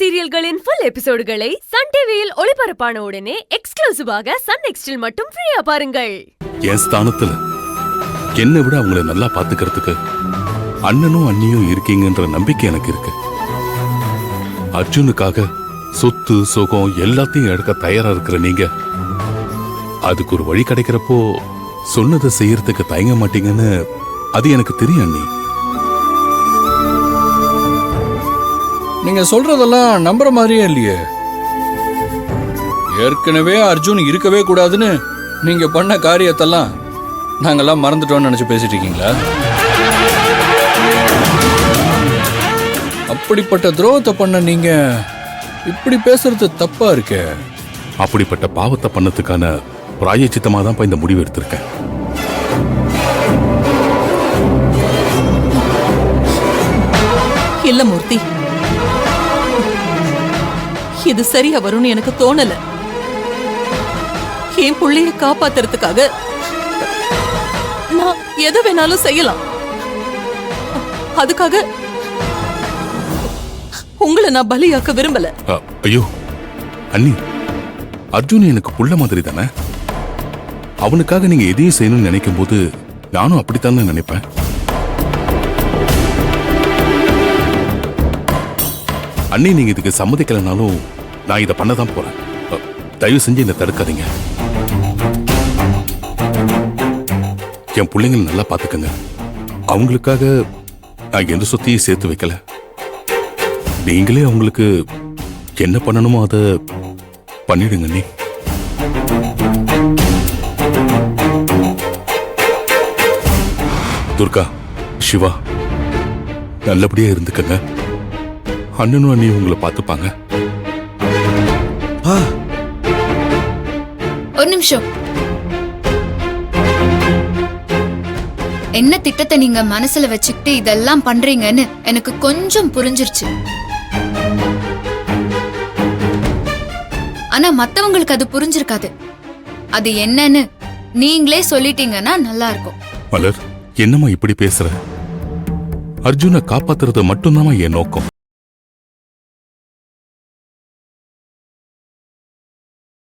சீரியல்களின் full எபிசோடுகளை Sun டிவியில் ஒளிபரப்பான உடனே எக்ஸ்க்ளூசிவாக சன் நெக்ஸ்டில் மட்டும் ஃப்ரீயா பாருங்கள். என் ஸ்தானத்துல என்னை விட அவங்களை நல்லா பாத்துக்கிறதுக்கு அண்ணனும் அண்ணியும் இருக்கீங்கன்ற நம்பிக்கை எனக்கு இருக்கு. அர்ஜுனுக்காக சொத்து சுகம் எல்லாத்தையும் எடுக்க தயாரா இருக்கிற நீங்க அதுக்கு ஒரு வழி கிடைக்கிறப்போ சொன்னதை செய்யறதுக்கு தயங்க மாட்டீங்கன்னு அது எனக்கு தெரியும் அண்ணி. நீங்க சொல்றதெல்லாம் நம்புற மாதிரியே இல்லையே. ஏற்கனவே அர்ஜுன் இருக்கவே கூடாதுன்னு நீங்க பண்ண காரியத்தெல்லாம் நாங்கெல்லாம் மறந்துட்டோம்னு நினைச்சு பேசிட்டு இருக்கீங்களா? அப்படிப்பட்ட துரோகத்தை பண்ண நீங்க இப்படி பேசுறது தப்பா இருக்கே. அப்படிப்பட்ட பாவத்தை பண்ணதுக்கான பிராயச்சித்தமா தான் இந்த முடிவு எடுத்திருக்கேன். இல்ல மூர்த்தி, இது சரியா வரும்னு எனக்கு தோணல. என் புள்ளைய காப்பாத்துறதுக்காக நான் எதை வேணாலும் செய்யலாம். அதுக்காக உங்களை நான் பலியாக்க விரும்பல. ஐயோ அண்ணி, அர்ஜுன் எனக்கு புள்ள மாதிரி தானே. அவனுக்காக நீங்க எதையும் செய்யணும்னு நினைக்கும் போது நானும் அப்படித்தானே நினைப்பேன். அண்ணி, நீங்க இதுக்கு சம்மதிக்கலனாலும் நான் இதை பண்ணதான் போறேன். தயவு செஞ்சு என்ன தடுக்காதீங்க. என் பிள்ளைங்களை நல்லா பாத்துக்கங்க. அவங்களுக்காக நான் எந்த சொத்தையும் சேர்த்து வைக்கல. நீங்களே அவங்களுக்கு என்ன பண்ணணுமோ அதை பண்ணிடுங்க நீ. துர்கா, சிவா, நல்லபடியா இருந்துக்கங்க. அண்ணனும் அண்ணியும் உங்களை பார்த்துப்பாங்க. ஒரு நிமிஷம். என்ன திட்டத்தை நீங்க மனசுல வச்சுக்கிட்டு இதெல்லாம் பண்றீங்கன்னு எனக்கு கொஞ்சம் புரிஞ்சிருச்சு. ஆனா மத்தவங்களுக்கு அது புரிஞ்சிருக்காது. அது என்னன்னு நீங்களே சொல்லிட்டீங்கன்னா நல்லா இருக்கும். மலர், என்னம்மா இப்படி பேசுற? அர்ஜுனை காப்பாத்துறது மட்டும்தான் என் நோக்கம்.